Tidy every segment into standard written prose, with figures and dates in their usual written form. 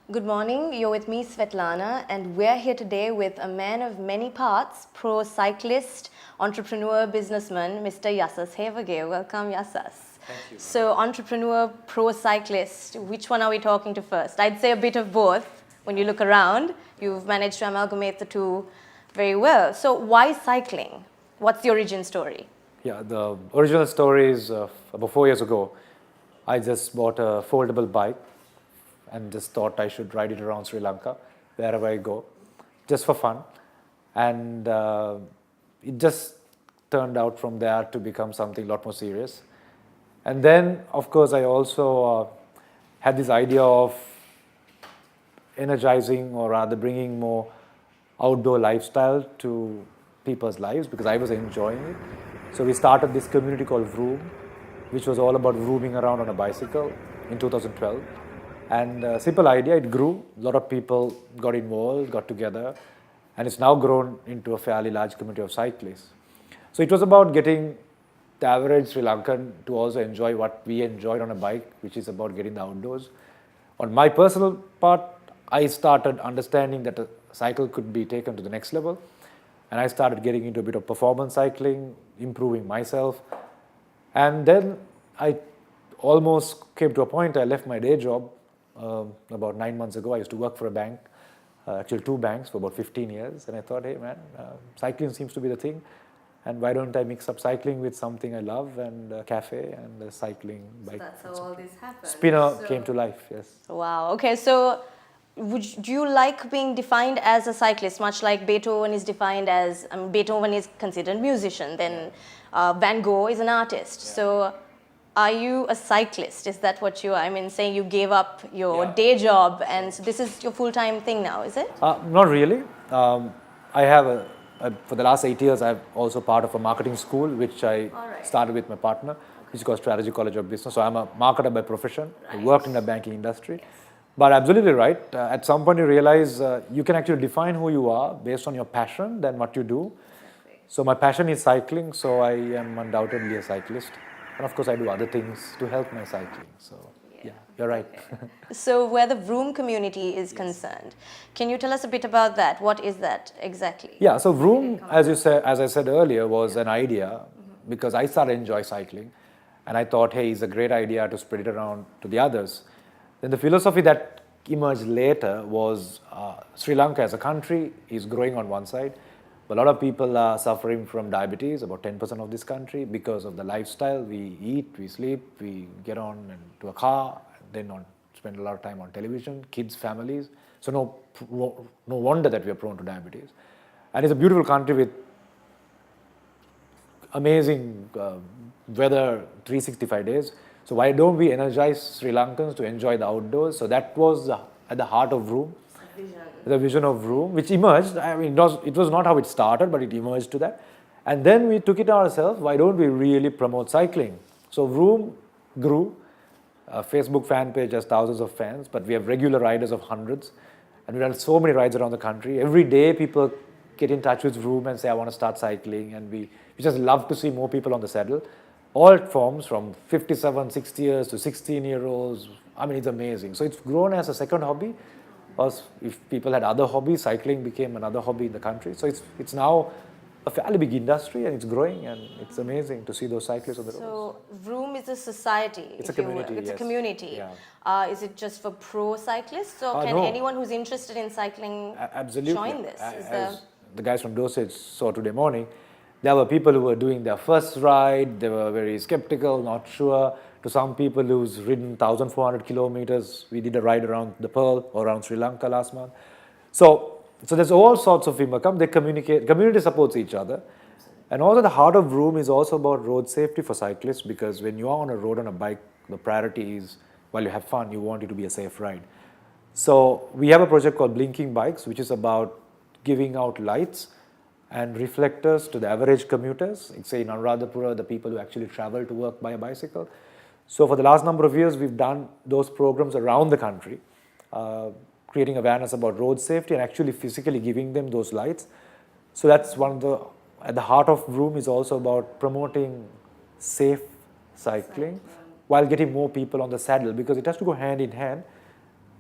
Good morning, you're with me Svetlana and we're here today with a man of many parts, pro cyclist, entrepreneur, businessman, Mr Yasas Hewage. Welcome Yasas. Thank you. So entrepreneur, pro cyclist, which one are we talking to first? I'd say a bit of both. When you look around, you've managed to amalgamate the two very well. So why cycling? What's the origin story? Yeah, the original story is about 4 years ago. I just bought a foldable bike and just thought I should ride it around Sri Lanka, wherever I go, just for fun. And it just turned out from there to become something a lot more serious. And then, of course, I also had this idea of energizing, or rather bringing more outdoor lifestyle to people's lives, because I was enjoying it. So we started this community called Vroom, which was all about vrooming around on a bicycle in 2012. And a simple idea, it grew. A lot of people got involved, got together, and it's now grown into a fairly large community of cyclists. So it was about getting the average Sri Lankan to also enjoy what we enjoyed on a bike, which is about getting the outdoors. On my personal part, I started understanding that a cycle could be taken to the next level, and I started getting into a bit of performance cycling, improving myself. And then I almost came to a point, I left my day job about 9 months ago. I used to work for a bank, actually 2 banks for about 15 years. And I thought, hey man, cycling seems to be the thing. And why don't I mix up cycling with something I love, and a cafe and a cycling bike. So that's how all this happened. Spinner came to life, yes. Wow. Okay, so do you like being defined as a cyclist, much like Beethoven is defined as, Beethoven is considered a musician, then Van Gogh is an artist. Yeah. So are you a cyclist? Is that what you are? I mean, saying you gave up your day job and so this is your full-time thing now, is it? Not really. I have for the last 8 years, I'm also part of a marketing school, which I started with my partner, which is called Strategy College of Business. So I'm a marketer by profession. I worked in the banking industry. Yes. But absolutely right. At some point you realize you can actually define who you are based on your passion than what you do. Exactly. So my passion is cycling, so I am undoubtedly a cyclist. And of course I do other things to help my cycling. So yeah, you're right. Okay. So where the Vroom community is concerned, can you tell us a bit about that? What is that exactly? Yeah, so Vroom, as I said earlier, was an idea because I started enjoy cycling. And I thought, hey, it's a great idea to spread it around to the others. Then the philosophy that emerged later was Sri Lanka as a country is growing on one side, but a lot of people are suffering from diabetes, about 10% of this country, because of the lifestyle. We eat, we sleep, we get on into a car, then spend a lot of time on television, kids, families. So no wonder that we are prone to diabetes. And it's a beautiful country with amazing weather 365 days. So why don't we energize Sri Lankans to enjoy the outdoors? So that was at the heart of Vroom, the vision of Vroom, which emerged. I mean, it was not how it started, but it emerged to that. And then we took it ourselves. Why don't we really promote cycling? So Vroom grew. A Facebook fan page has thousands of fans, but we have regular riders of hundreds. And we've done so many rides around the country. Every day people get in touch with Vroom and say, I want to start cycling. And we just love to see more people on the saddle. All forms from 57, 60 years to 16-year-olds. I mean, it's amazing. So it's grown as a second hobby. Because if people had other hobbies, cycling became another hobby in the country. So it's now a fairly big industry and it's growing, and it's amazing to see those cyclists on the roads. So Vroom is a society. It's a community. It's yes. a community. Yeah. Is it just for pro cyclists, or can no. anyone who's interested in cycling Absolutely. join this? As the guys from Dosage saw today morning, there were people who were doing their first ride. They were very skeptical, not sure. To some people who's ridden 1,400 kilometers, we did a ride around the Pearl or around Sri Lanka last month. So there's all sorts of people come. They communicate. Community supports each other. And also the heart of Vroom is also about road safety for cyclists, because when you are on a road on a bike, the priority is, while you have fun, you want it to be a safe ride. So we have a project called Blinking Bikes, which is about giving out lights and reflectors to the average commuters. It's say in Anuradhapura, the people who actually travel to work by a bicycle. So for the last number of years, we've done those programs around the country, creating awareness about road safety and actually physically giving them those lights. So that's at the heart of Vroom is also about promoting safe cycling while getting more people on the saddle, because it has to go hand in hand.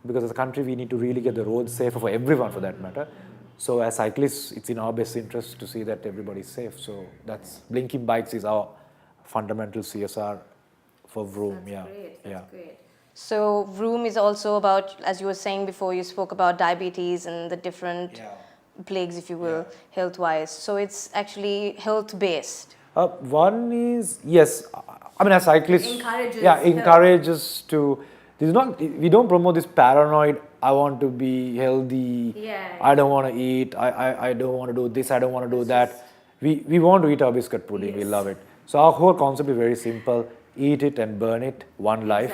because as a country we need to really get the roads safer for everyone for that matter. So as cyclists, it's in our best interest to see that everybody's safe. So that's blinking bikes is our fundamental CSR for Vroom. That's great. So Vroom is also about, as you were saying before, you spoke about diabetes and the different plagues, if you will, health-wise. So it's actually health-based. One is, yes, I mean as cyclists, encourages to, this is not, we don't promote this paranoid, I want to be healthy, I don't want to eat, I don't want to do this, I don't want to do that. We want to eat our biscuit pudding, we love it. So our whole concept is very simple, eat it and burn it, one life.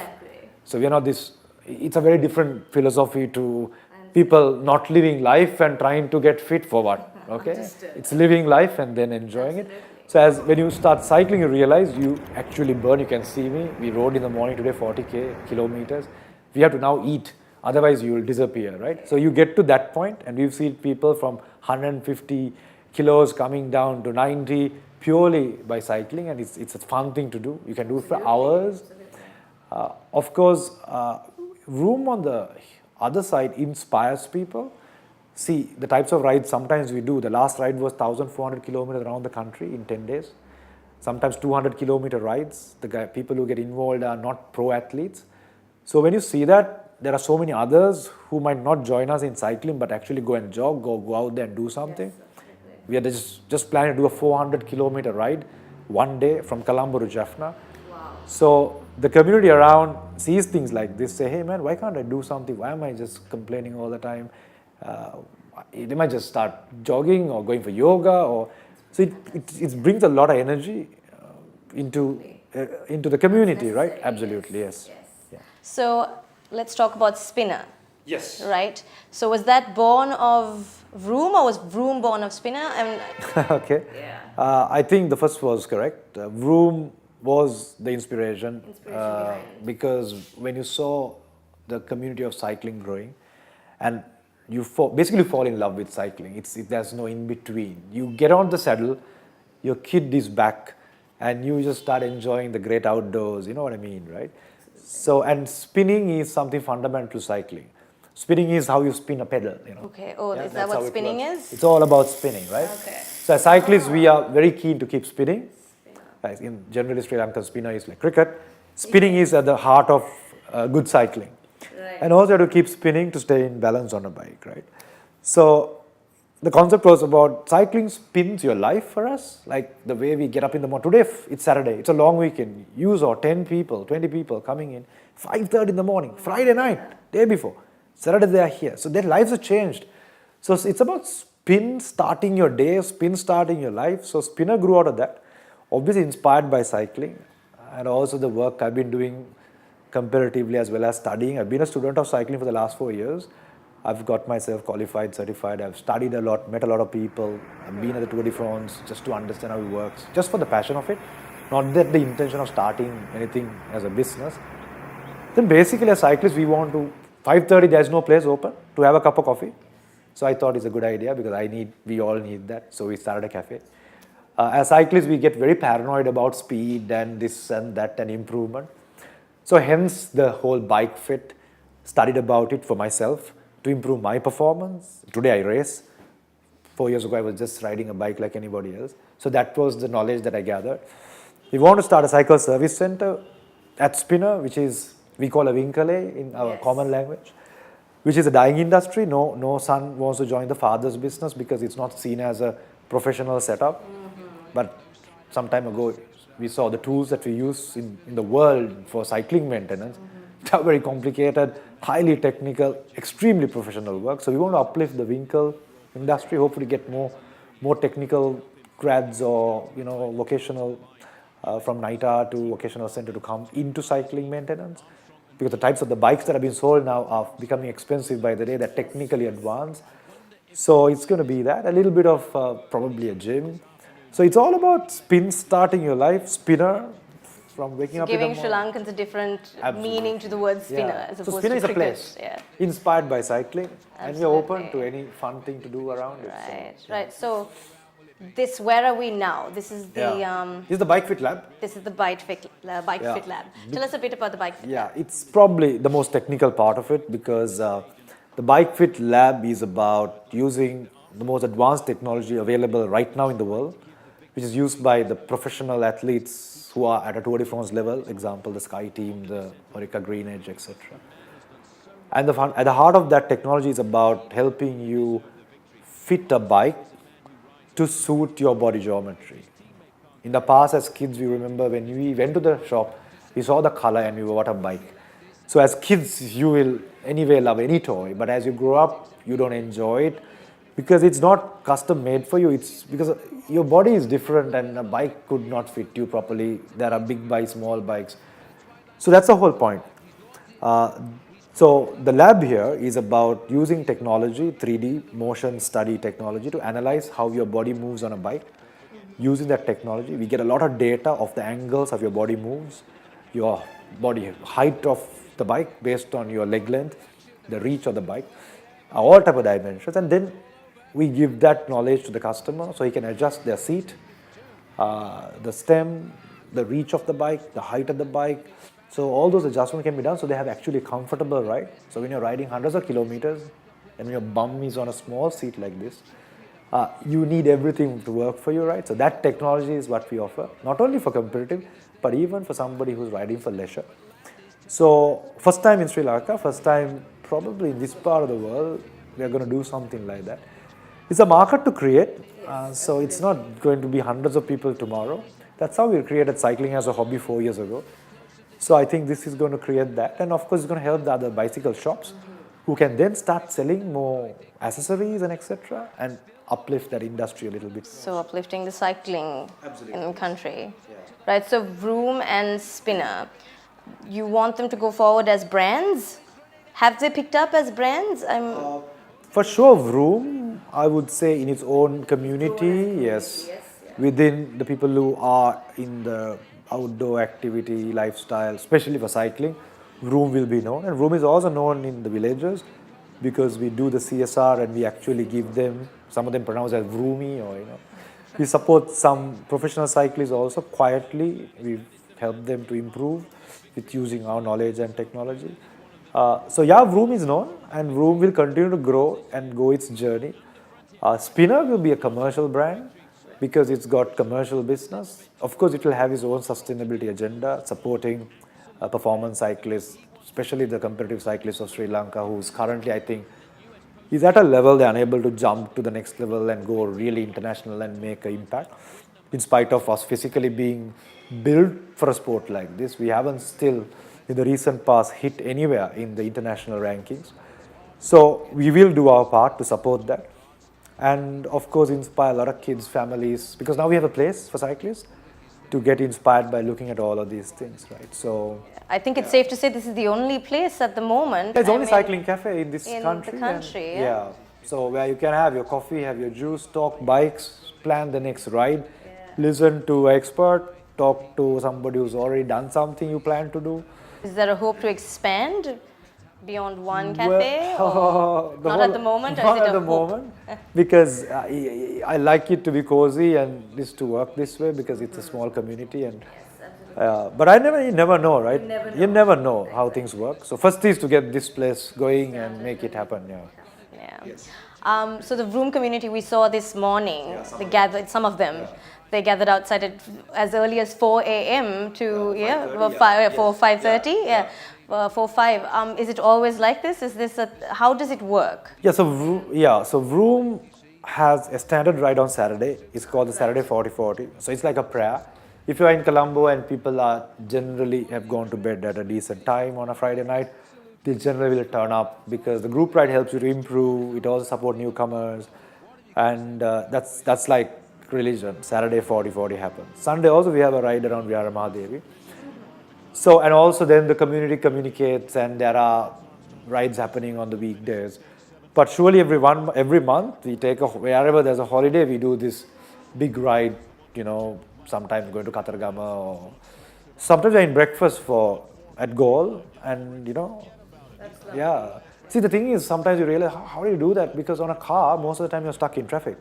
So we are not this, it's a very different philosophy to people not living life and trying to get fit for what, okay? It's living life and then enjoying it. So as when you start cycling, you realize you actually burn. You can see me. We rode in the morning today, 40 kilometers. We have to now eat, otherwise you will disappear, right? So you get to that point, and we've seen people from 150 kilos coming down to 90 purely by cycling, and it's a fun thing to do. You can do it for hours. Of course, Vroom on the other side inspires people. See, the types of rides sometimes we do. The last ride was 1,400 kilometers around the country in 10 days. Sometimes 200-kilometer rides. The people who get involved are not pro athletes. So when you see that, there are so many others who might not join us in cycling, but actually go and jog, go out there and do something. We are just planning to do a 400-kilometer ride one day from Colombo to Jaffna. So the community around sees things like this, say, hey man, why can't I do something? Why am I just complaining all the time? They might just start jogging or going for yoga, or so it brings a lot of energy into the community, right? Absolutely, yes. Yeah. So let's talk about Spinner. Yes. Right. So was that born of Vroom, or was Vroom born of Spinner? Okay. I think the first was correct. Vroom was the inspiration because when you saw the community of cycling growing, and you basically fall in love with cycling. There's no in between. You get on the saddle, your kid is back, and you just start enjoying the great outdoors. You know what I mean, right? So, and spinning is something fundamental to cycling. Spinning is how you spin a pedal. You know. Okay. Oh, is that what spinning is? It's all about spinning, right? Okay. So, as cyclists, we are very keen to keep spinning. Like in generally Sri Lankan spinner is like cricket. Spinning is at the heart of good cycling. Right. And also you have to keep spinning to stay in balance on a bike, right? So the concept was about cycling spins your life for us, like the way we get up in the morning. Today, it's Saturday, it's a long weekend. You saw 10 people, 20 people coming in, 5:30 in the morning, Friday night, day before. Saturday they are here. So their lives have changed. So it's about spin starting your day, spin starting your life. So Spinner grew out of that, obviously inspired by cycling, and also the work I've been doing comparatively as well as studying. I've been a student of cycling for the last 4 years. I've got myself qualified, certified. I've studied a lot, met a lot of people. I've been at the Tour de France just to understand how it works, just for the passion of it, not that the intention of starting anything as a business. Then basically as cyclists, we want to, 5:30 there's no place open to have a cup of coffee. So I thought it's a good idea because we all need that. So we started a cafe. As cyclists, we get very paranoid about speed and this and that and improvement. So hence the whole bike fit, studied about it for myself to improve my performance. Today I race. 4 years ago I was just riding a bike like anybody else. So that was the knowledge that I gathered. We want to start a cycle service center at Spinner, which is, we call a Winkale in our common language, which is a dying industry. No son wants to join the father's business because it's not seen as a professional setup. But some time ago, we saw the tools that we use in the world for cycling maintenance. They are very complicated, highly technical, extremely professional work. So we want to uplift the Winkle industry, hopefully get more technical grads or vocational from NITA to vocational center to come into cycling maintenance. Because the types of the bikes that have been sold now are becoming expensive by the day. They're technically advanced. So it's going to be that, a little bit of probably a gym. So it's all about starting your life, Spinner, from waking up in the morning. Giving Sri Lankans a different meaning to the word spinner as opposed Spinner to is a place inspired by cycling, and you're open to any fun thing to do around it. Right. So Where are we now? This is the This is the Bike Fit Lab. this is the Bike Fit Lab. Tell us a bit about the Bike Fit Lab. Yeah, it's probably the most technical part of it because the Bike Fit Lab is about using the most advanced technology available right now in the world, which is used by the professional athletes who are at a Tour de France level, example, the Sky Team, the Orica Green Edge, etc. And at the heart of that technology is about helping you fit a bike to suit your body geometry. In the past, as kids, we remember when we went to the shop, we saw the color and we bought a bike. So as kids, you will anyway love any toy, but as you grow up, you don't enjoy it because it's not custom made for you. It's because your body is different and a bike could not fit you properly. There are big bikes, small bikes. So that's the whole point. So the lab here is about using technology, 3D motion study technology, to analyze how your body moves on a bike. Using that technology, we get a lot of data of the angles of your body moves, your body height of the bike based on your leg length, the reach of the bike, all type of dimensions, and then we give that knowledge to the customer so he can adjust their seat, the stem, the reach of the bike, the height of the bike. So all those adjustments can be done so they have actually a comfortable ride. So when you're riding hundreds of kilometers and your bum is on a small seat like this, you need everything to work for you, right? So that technology is what we offer, not only for competitive, but even for somebody who's riding for leisure. So first time in Sri Lanka, first time probably in this part of the world, we are going to do something like that. It's a market to create, so it's not going to be hundreds of people tomorrow. That's how we created cycling as a hobby 4 years ago. So I think this is going to create that, and of course it's going to help the other bicycle shops who can then start selling more accessories and etc. and uplift that industry a little bit. So uplifting the cycling Absolutely. in the country. Yeah. Right, so Vroom and Spinner, you want them to go forward as brands? Have they picked up as brands? For sure, Vroom, I would say in its own community, yes. Within the people who are in the outdoor activity, lifestyle, especially for cycling, Vroom will be known. And Vroom is also known in the villages because we do the CSR and we actually give them, some of them pronounce as Vroomy, or we support some professional cyclists also quietly. We help them to improve with using our knowledge and technology. So yeah, Vroom is known and Vroom will continue to grow and go its journey. Spinner will be a commercial brand because it's got commercial business. Of course, it will have its own sustainability agenda, supporting performance cyclists, especially the competitive cyclists of Sri Lanka, who's currently, I think, is at a level they're unable to jump to the next level and go really international and make an impact. In spite of us physically being built for a sport like this, we haven't still, in the recent past, hit anywhere in the international rankings. So we will do our part to support that. And of course, inspire a lot of kids, families, because now we have a place for cyclists to get inspired by looking at all of these things, right? So I think it's safe to say this is the only place at the moment. there's only cycling cafe in this in country. the country, and, yeah. So where you can have your coffee, have your juice, talk bikes, plan the next ride, listen to an expert, talk to somebody who's already done something you plan to do. Is there a hope to expand beyond one cafe? Well, not at the moment? Not at the moment, because I like it to be cozy and this to work this way because it's a small community. And but you never know, right? You never know how things work. So first is to get this place going and make it happen. Yeah. So the Vroom community we saw this morning, they gathered, some of them, they gathered outside at as early as 4 a.m. to 5:30. 4-5. Is it always like this? Is this how does it work? So Vroom has a standard ride on Saturday. It's called the Saturday 40-40. So it's like a prayer. If you are in Colombo and people are generally have gone to bed at a decent time on a Friday night, they generally will turn up because the group ride helps you to improve. It also supports newcomers, and that's like religion. Saturday 40-40 happens. Sunday also we have a ride around Vihara Mahadevi. So, and also then the community communicates and there are rides happening on the weekdays. But surely every month we take wherever there's a holiday, we do this big ride, sometimes going to Katargama or sometimes we're in breakfast at Gaul and yeah. See, the thing is sometimes you realize how do you do that, because on a car most of the time you're stuck in traffic.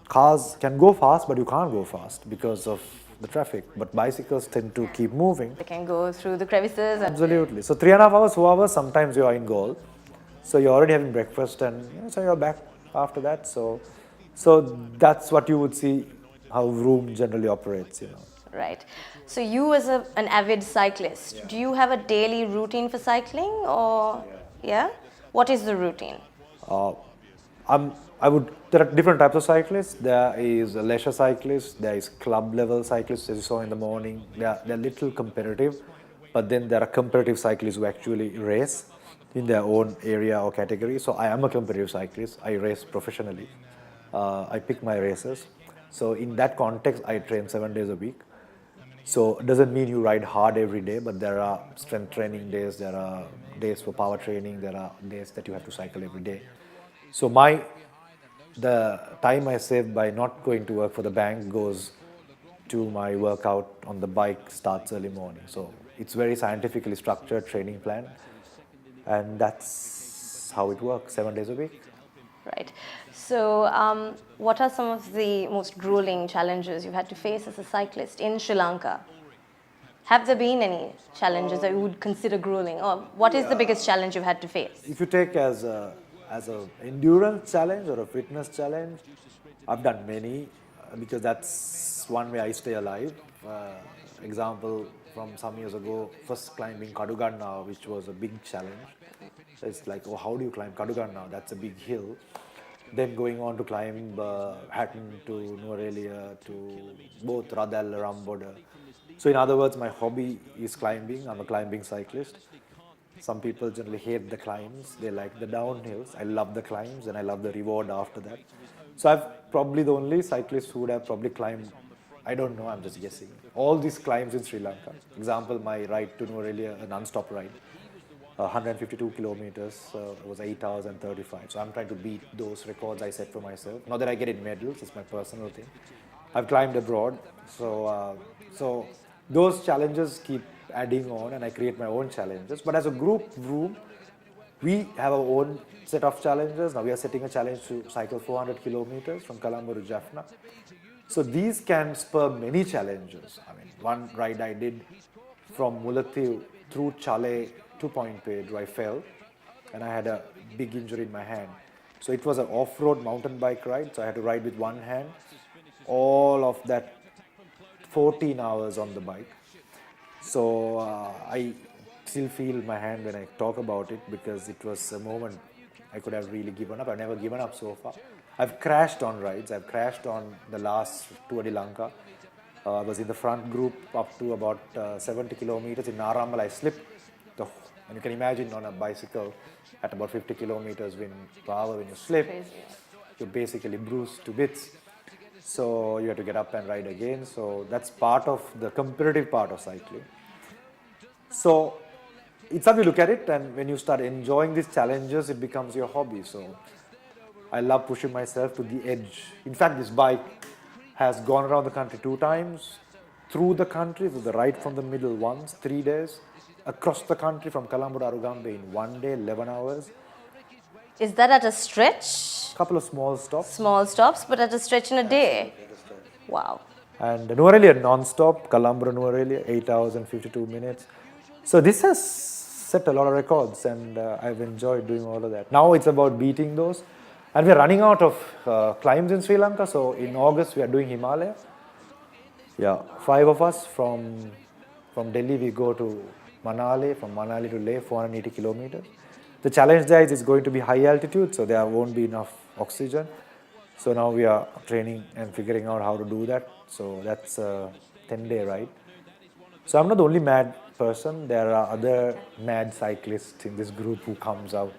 cars can go fast, but you can't go fast because of the traffic. But bicycles tend to keep moving. They can go through the crevices. Absolutely. So 3.5 hours, 4 hours, sometimes you are in goal. So you're already having breakfast, and so you're back after that. So that's what you would see how Vroom generally operates. Right. So you as an avid cyclist, do you have a daily routine for cycling or yeah? What is the routine? There are different types of cyclists. There is a leisure cyclist, there is club level cyclists, as you saw in the morning. They're little competitive, but then there are competitive cyclists who actually race in their own area or category. So I am a competitive cyclist. I race professionally. I pick my races. So in that context, I train 7 days a week. So it doesn't mean you ride hard every day, but there are strength training days, there are days for power training, there are days that you have to cycle every day. So the time I save by not going to work for the bank goes to my workout on the bike starts early morning. So it's very scientifically structured training plan, and that's how it works, 7 days a week. Right. So what are some of the most grueling challenges you've had to face as a cyclist in Sri Lanka? Have there been any challenges that you would consider grueling, or what is the biggest challenge you've had to face? If you take as a endurance challenge or a fitness challenge, I've done many because that's one way I stay alive. Example from some years ago, first climbing Kaduganna, which was a big challenge. It's like, oh, how do you climb Kaduganna? That's a big hill. Then going on to climb Hatton to Nuwara to both Radal, Ramboda. So in other words, my hobby is climbing. I'm a climbing cyclist. Some people generally hate the climbs. They like the downhills. I love the climbs and I love the reward after that. So I'm probably the only cyclist who would have probably climbed, I don't know, I'm just guessing, all these climbs in Sri Lanka. Example, my ride to Nuwara, a non-stop ride. 152 kilometers, it was 8 hours and 35. So I'm trying to beat those records I set for myself. Not that I get in medals, it's my personal thing. I've climbed abroad, so those challenges keep adding on, and I create my own challenges. But as a group, Vroom, we have our own set of challenges. Now we are setting a challenge to cycle 400 kilometers from Colombo to Jaffna. So these can spur many challenges. I mean, one ride I did from Mullaitivu through Chale to Point Pedro, I fell and I had a big injury in my hand. So it was an off-road mountain bike ride, so I had to ride with one hand. All of that 14 hours on the bike. So I still feel my hand when I talk about it because it was a moment I could have really given up. I've never given up so far. I've crashed on rides. I've crashed on the last Tour de Lanka. I was in the front group up to about 70 kilometers. In Naramal, I slipped. And you can imagine on a bicycle at about 50 kilometers per hour when you slip, you're basically bruised to bits. So you have to get up and ride again. So that's part of the competitive part of cycling. So it's how you look at it, and when you start enjoying these challenges, it becomes your hobby. So I love pushing myself to the edge. In fact, this bike has gone around the country 2 times, through the country, to the right from the middle once, 3 days, across the country from Colombo to Arugambe in 1 day, 11 hours. Is that at a stretch? Couple of small stops. Small stops, but at a stretch in a day? Wow. And Nuwara non-stop, Colombo to Nuwara, 8 hours and 52 minutes. So this has set a lot of records, and I've enjoyed doing all of that. Now it's about beating those. And we're running out of climbs in Sri Lanka, so in August we are doing Himalayas. Yeah, 5 of us from Delhi we go to Manali, from Manali to Leh, 480 kilometers. The challenge there is it's going to be high altitude, so there won't be enough oxygen. So now we are training and figuring out how to do that. So that's a 10-day ride. So I'm not the only mad person. There are other mad cyclists in this group who comes out.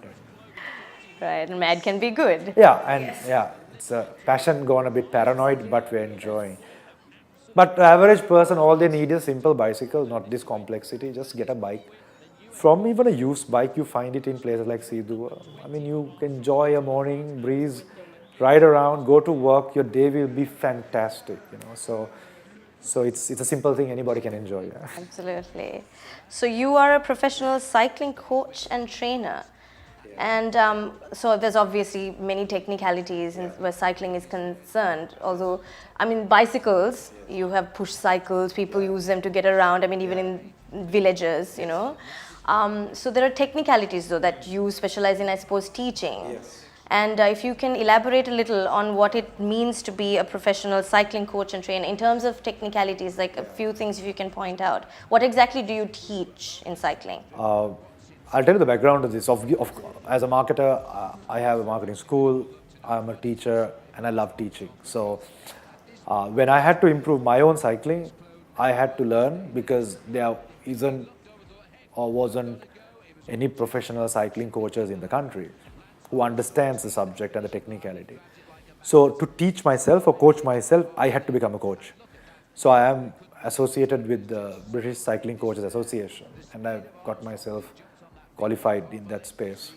Right, and mad can be good. Yeah, it's a passion gone a bit paranoid, but we're enjoying. But the average person, all they need is a simple bicycle, not this complexity. Just get a bike. From even a used bike, you find it in places like Sidua. I mean, you enjoy a morning breeze, ride around, go to work. Your day will be fantastic, So it's a simple thing anybody can enjoy. Yeah. Absolutely. So you are a professional cycling coach and trainer. And so there's obviously many technicalities where cycling is concerned. Although, I mean, bicycles, you have push cycles, people use them to get around. I mean, even in villages, you know. So there are technicalities though that you specialize in, I suppose, teaching. Yes. And if you can elaborate a little on what it means to be a professional cycling coach and trainer in terms of technicalities, like a few things if you can point out. What exactly do you teach in cycling? I'll tell you the background of this. As a marketer, I have a marketing school, I'm a teacher, and I love teaching. So when I had to improve my own cycling, I had to learn because there isn't or wasn't any professional cycling coaches in the country who understands the subject and the technicality. So to teach myself or coach myself, I had to become a coach. So I am associated with the British Cycling Coaches Association, and I've got myself qualified in that space.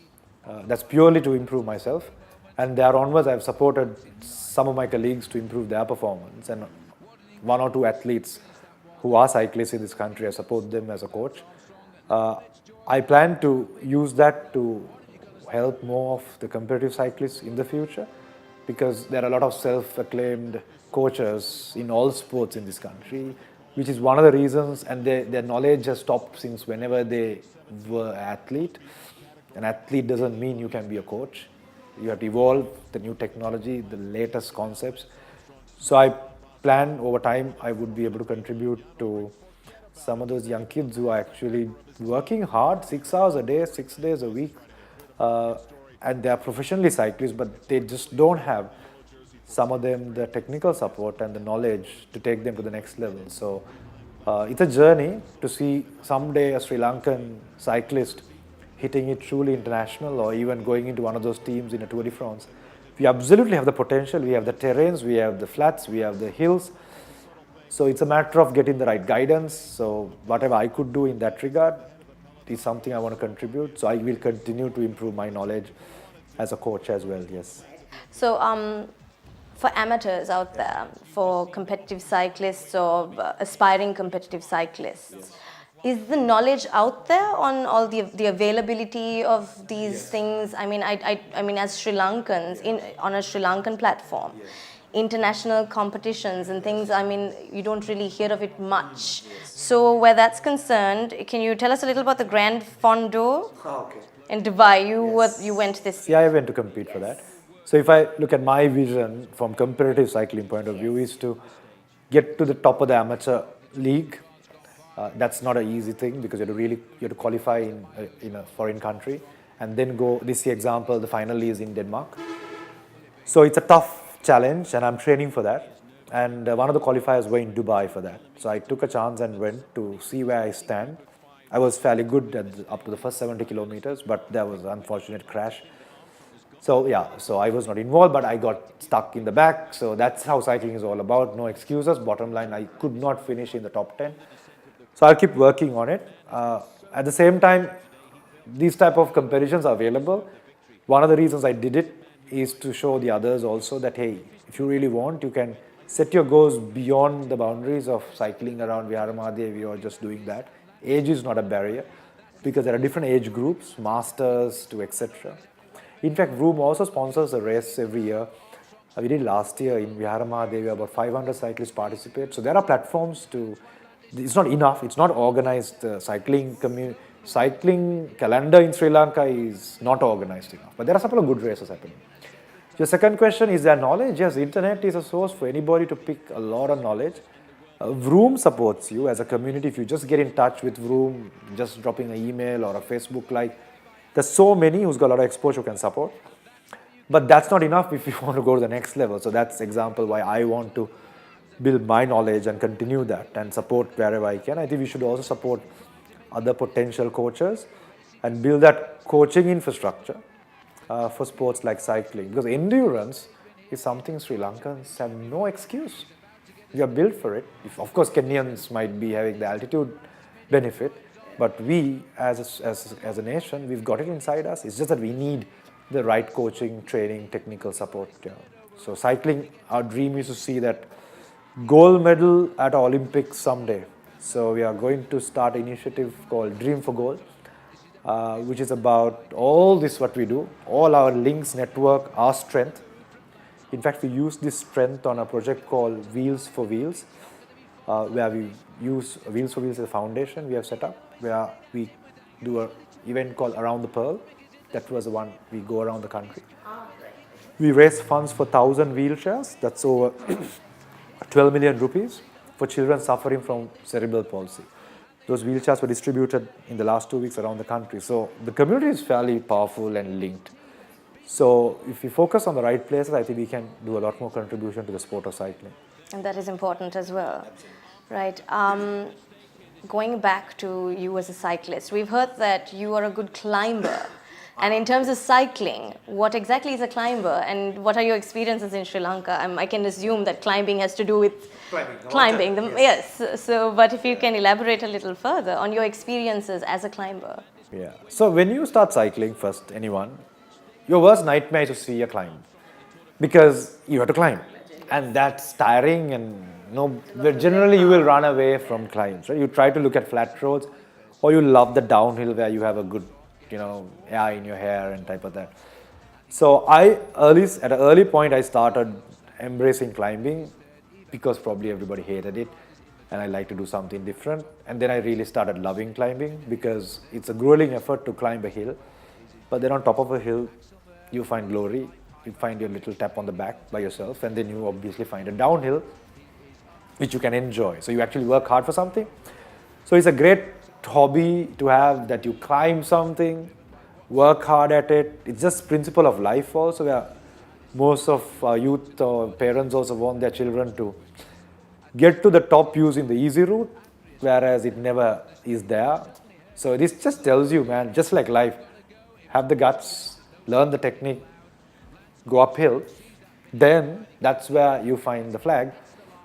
That's purely to improve myself, and there onwards I've supported some of my colleagues to improve their performance, and one or two athletes who are cyclists in this country, I support them as a coach. I plan to use that to help more of the competitive cyclists in the future, because there are a lot of self-acclaimed coaches in all sports in this country, which is one of the reasons, and their knowledge has stopped since whenever they were an athlete. An athlete doesn't mean you can be a coach. You have to evolve the new technology, the latest concepts. So I plan over time I would be able to contribute to some of those young kids who are actually working hard 6 hours a day, 6 days a week, and they are professionally cyclists, but they just don't have, some of them, the technical support and the knowledge to take them to the next level. So it's a journey to see someday a Sri Lankan cyclist hitting it truly international, or even going into one of those teams in a Tour de France. We absolutely have the potential. We have the terrains, we have the flats, we have the hills. So it's a matter of getting the right guidance. So whatever I could do in that regard is something I want to contribute. So I will continue to improve my knowledge as a coach as well, yes. So for amateurs out there, for competitive cyclists or aspiring competitive cyclists, is the knowledge out there on all the availability of these things? I mean, I mean, as Sri Lankans on a Sri Lankan platform, international competitions and things, I mean, you don't really hear of it much. So where that's concerned, can you tell us a little about the Grand Fondo in Dubai? You went this. Yeah, I went to compete for that. So if I look at my vision from competitive cycling point of view, is to get to the top of the amateur league. That's not an easy thing, because you have to qualify in a foreign country and then go. This example, the final is in Denmark. So it's a tough challenge, and I'm training for that. And one of the qualifiers were in Dubai for that. So I took a chance and went to see where I stand. I was fairly good up to the first 70 kilometers, but there was an unfortunate crash. So so I was not involved, but I got stuck in the back. So that's how cycling is all about. No excuses. Bottom line, I could not finish in the top 10. So I'll keep working on it. At the same time, these type of competitions are available. One of the reasons I did it is to show the others also that, hey, if you really want, you can set your goals beyond the boundaries of cycling around Vihara or just doing that. Age is not a barrier, because there are different age groups, masters to etc. In fact, Vroom also sponsors a race every year. We did last year in Vihara about 500 cyclists participate. So there are platforms to. It's not enough. It's not organized. Cycling calendar in Sri Lanka is not organized enough. But there are a couple of good races happening. Your second question, is there knowledge? Yes, internet is a source for anybody to pick a lot of knowledge. Vroom supports you as a community. If you just get in touch with Vroom, just dropping an email or a Facebook like, there's so many who's got a lot of exposure who can support. But that's not enough if you want to go to the next level. So that's example why I want to build my knowledge and continue that and support wherever I can. I think we should also support other potential coaches and build that coaching infrastructure for sports like cycling. Because endurance is something Sri Lankans have no excuse. We are built for it. Of course, Kenyans might be having the altitude benefit, but we as a nation, we've got it inside us. It's just that we need the right coaching, training, technical support. So cycling, our dream is to see that gold medal at Olympics someday. So we are going to start an initiative called Dream for Gold. which is about all this what we do, all our links, network, our strength. In fact, we use this strength on a project called Wheels for Wheels, where we use Wheels for Wheels as a foundation we have set up, where we do an event called Around the Pearl. That was the one we go around the country. We raise funds for 1,000 wheelchairs. That's over 12 million rupees for children suffering from cerebral palsy. Those wheelchairs were distributed in the last 2 weeks around the country. So the community is fairly powerful and linked. So if we focus on the right places, I think we can do a lot more contribution to the sport of cycling. And that is important as well. Right. Going back to you as a cyclist, we've heard that you are a good climber. And in terms of cycling, what exactly is a climber and what are your experiences in Sri Lanka? I can assume that climbing has to do with climbing. Yes. So, but if you can elaborate a little further on your experiences as a climber. Yeah. So when you start cycling, first, anyone, your worst nightmare is to see a climb because you have to climb. And that's tiring and generally you will run away from climbs, right? You try to look at flat roads or you love the downhill where you have a good air in your hair and type of that. So at an early point, I started embracing climbing because probably everybody hated it and I like to do something different. And then I really started loving climbing because it's a grueling effort to climb a hill. But then on top of a hill, you find glory. You find your little tap on the back by yourself and then you obviously find a downhill which you can enjoy. So you actually work hard for something. So it's a great hobby to have, that you climb something, work hard at it. It's just principle of life also, where most of youth or parents also want their children to get to the top using the easy route, whereas it never is there. So this just tells you, man, just like life, have the guts, learn the technique, go uphill, then that's where you find the flag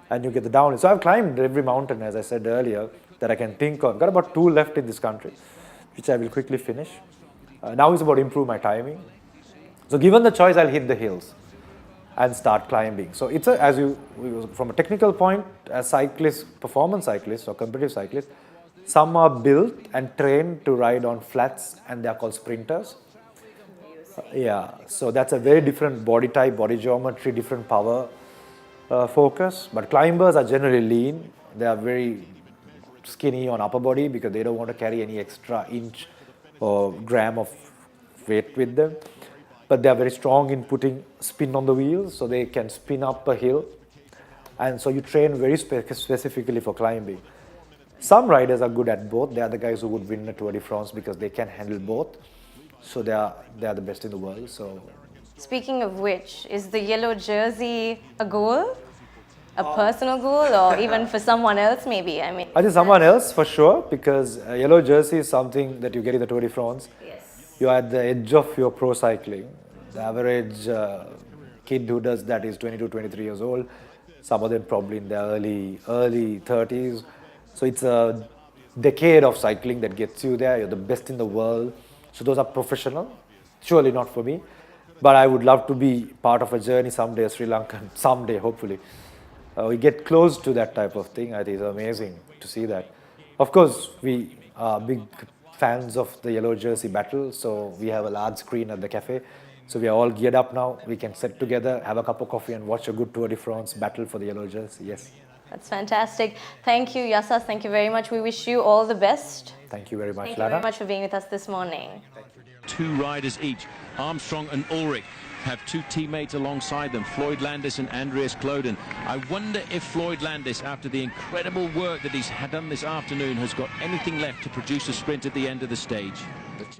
and you get the downhill. So I've climbed every mountain, as I said earlier, that I can think of. Got about 2 left in this country, which I will quickly finish. Now it's about improve my timing. So given the choice, I'll hit the hills and start climbing. So it's from a technical point, as cyclists, performance cyclists or competitive cyclists, some are built and trained to ride on flats and they are called sprinters. So that's a very different body type, body geometry, different power focus. But climbers are generally lean. They are very skinny on upper body because they don't want to carry any extra inch or gram of weight with them. But they are very strong in putting spin on the wheels, so they can spin up a hill. And so you train very specifically for climbing. Some riders are good at both. They are the guys who would win the Tour de France because they can handle both. So they are the best in the world. So, speaking of which, is the yellow jersey a goal? A personal goal, or even for someone else maybe? I think someone else for sure, because a yellow jersey is something that you get in the Tour de France. Yes. You're at the edge of your pro cycling. The average kid who does that is 22, 23 years old. Some of them probably in their early 30s. So it's a decade of cycling that gets you there. You're the best in the world. So those are professional. Surely not for me. But I would love to be part of a journey someday, Sri Lankan, someday, hopefully. We get close to that type of thing. I think it's amazing to see that. Of course, we are big fans of the yellow jersey battle. So we have a large screen at the cafe. So we are all geared up now. We can sit together, have a cup of coffee and watch a good Tour de France battle for the yellow jersey. Yes. That's fantastic. Thank you, Yasas. Thank you very much. We wish you all the best. Thank you very much, Thank Lana. you very much for being with us this morning. 2 riders each. Armstrong and Ulrich have 2 teammates alongside them, Floyd Landis and Andreas Kloden. I wonder if Floyd Landis, after the incredible work that he's done this afternoon, has got anything left to produce a sprint at the end of the stage.